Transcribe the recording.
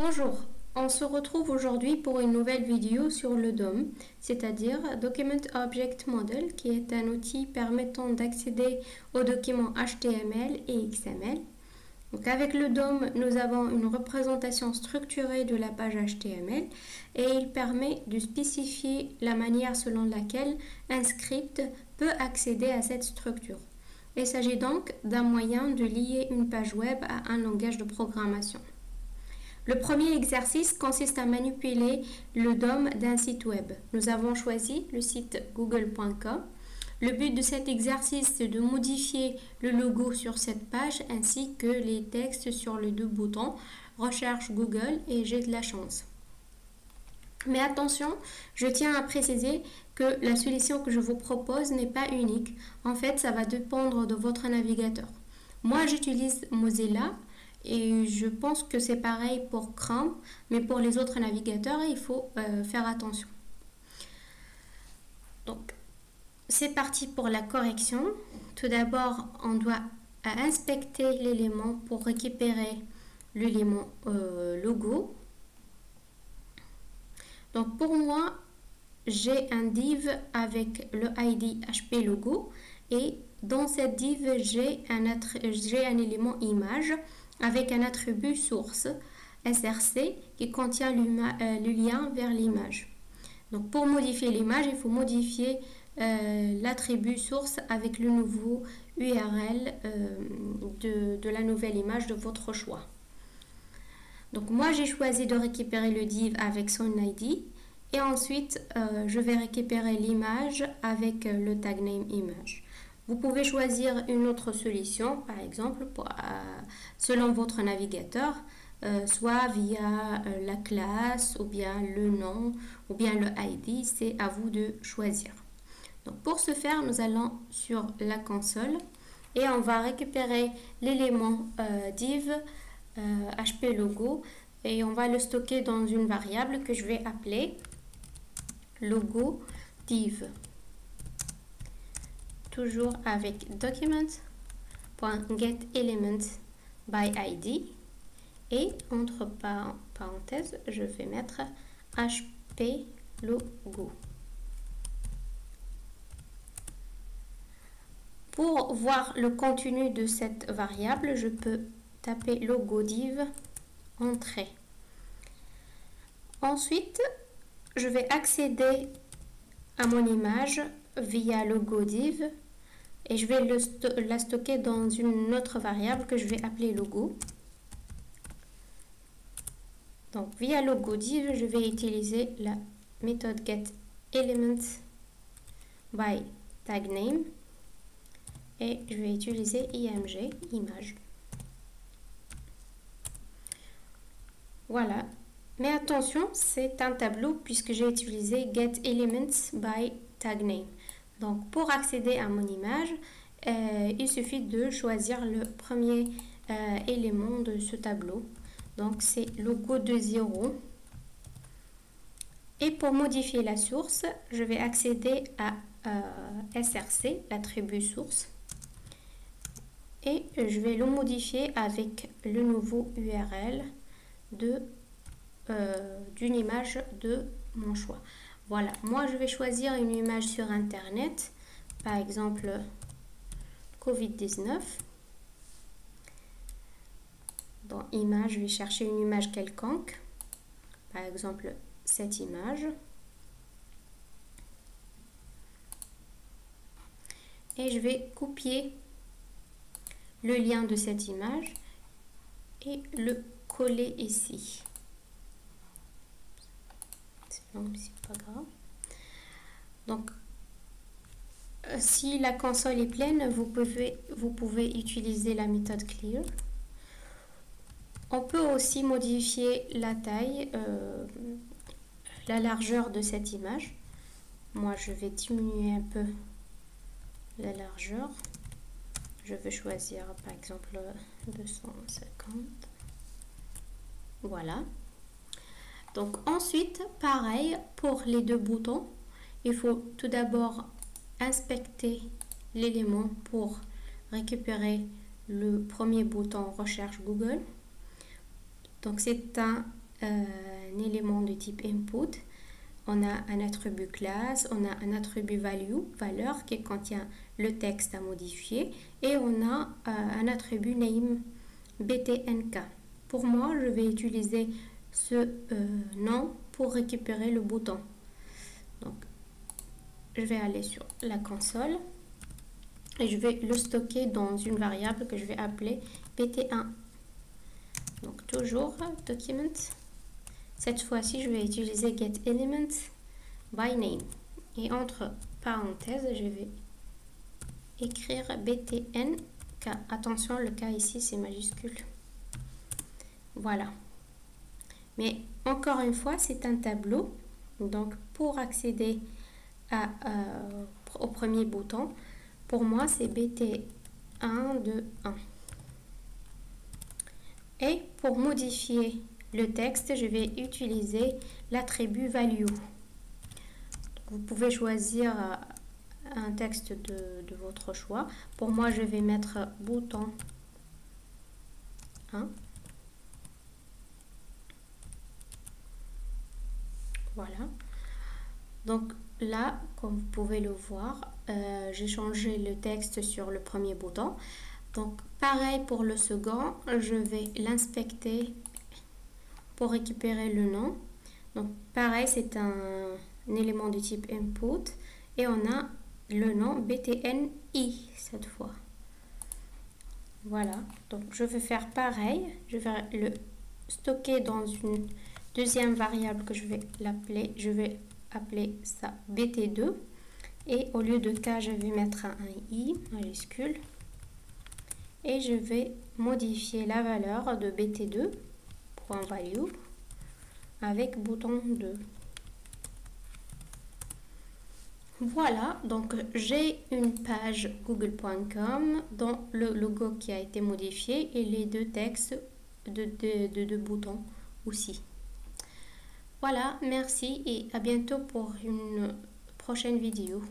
Bonjour, on se retrouve aujourd'hui pour une nouvelle vidéo sur le DOM, c'est-à-dire Document Object Model, qui est un outil permettant d'accéder aux documents HTML et XML. Donc avec le DOM, nous avons une représentation structurée de la page HTML et il permet de spécifier la manière selon laquelle un script peut accéder à cette structure. Il s'agit donc d'un moyen de lier une page web à un langage de programmation. Le premier exercice consiste à manipuler le DOM d'un site web. Nous avons choisi le site google.com. Le but de cet exercice, c'est de modifier le logo sur cette page ainsi que les textes sur les deux boutons Recherche Google et J'ai de la chance. Mais attention, je tiens à préciser que la solution que je vous propose n'est pas unique. En fait, ça va dépendre de votre navigateur. Moi, j'utilise Mozilla. Et je pense que c'est pareil pour Chrome, mais pour les autres navigateurs, il faut faire attention. Donc, c'est parti pour la correction. Tout d'abord, on doit inspecter l'élément pour récupérer l'élément logo. Donc, pour moi, j'ai un div avec le ID HP logo et dans cette div, j'ai un élément image avec un attribut source SRC qui contient le lien vers l'image. Donc pour modifier l'image, il faut modifier l'attribut source avec le nouveau URL de la nouvelle image de votre choix. Donc moi j'ai choisi de récupérer le div avec son ID et ensuite je vais récupérer l'image avec le tag name image. Vous pouvez choisir une autre solution, par exemple, selon votre navigateur, soit via la classe, ou bien le nom, ou bien le ID, c'est à vous de choisir. Donc pour ce faire, nous allons sur la console et on va récupérer l'élément div HP logo et on va le stocker dans une variable que je vais appeler logo div. Toujours avec document.getElementById et entre parenthèses, je vais mettre HP logo. Pour voir le contenu de cette variable, je peux taper logo div entrée. Ensuite, je vais accéder à mon image via logo div et je vais la stocker dans une autre variable que je vais appeler logo. Donc via logo div, je vais utiliser la méthode getElementsByTagName et je vais utiliser img image. Voilà. Mais attention, c'est un tableau puisque j'ai utilisé getElementsByTagName. Donc pour accéder à mon image, il suffit de choisir le premier élément de ce tableau. Donc c'est logo de 0. Et pour modifier la source, je vais accéder à SRC, l'attribut source. Et je vais le modifier avec le nouveau URL d'une image de mon choix. Voilà, moi je vais choisir une image sur internet, par exemple Covid-19. Dans image, je vais chercher une image quelconque, par exemple cette image. Et je vais copier le lien de cette image et le coller ici. Non, c'est pas grave. Donc, si la console est pleine, vous pouvez utiliser la méthode clear. On peut aussi modifier la taille, la largeur de cette image. Moi, je vais diminuer un peu la largeur. Je vais choisir par exemple 250. Voilà. Donc ensuite, pareil pour les deux boutons, il faut tout d'abord inspecter l'élément pour récupérer le premier bouton Recherche Google. Donc c'est un un élément de type input. On a un attribut classe, on a un attribut value, valeur qui contient le texte à modifier, et on a un attribut name btnk. Pour moi, je vais utiliser ce nom pour récupérer le bouton. Donc, je vais aller sur la console et je vais le stocker dans une variable que je vais appeler bt1. Donc, toujours document. Cette fois-ci, je vais utiliser getElements by name. Et entre parenthèses, je vais écrire btnk. Attention, le K ici, c'est majuscule. Voilà. Mais encore une fois, c'est un tableau. Donc, pour accéder au premier bouton, pour moi, c'est bt1 de 1. Et pour modifier le texte, je vais utiliser l'attribut value. Vous pouvez choisir un texte de votre choix. Pour moi, je vais mettre bouton 1. Voilà. Donc là, comme vous pouvez le voir, j'ai changé le texte sur le premier bouton. Donc pareil pour le second, je vais l'inspecter pour récupérer le nom. Donc pareil, c'est un élément de type input et on a le nom btni cette fois. Voilà, donc je vais faire pareil, je vais le stocker dans une deuxième variable que je vais appeler ça bt2 et au lieu de k je vais mettre un i majuscule et je vais modifier la valeur de bt2.value avec bouton 2. Voilà, donc j'ai une page google.com dont le logo qui a été modifié et les deux textes de boutons aussi. Voilà, merci et à bientôt pour une prochaine vidéo.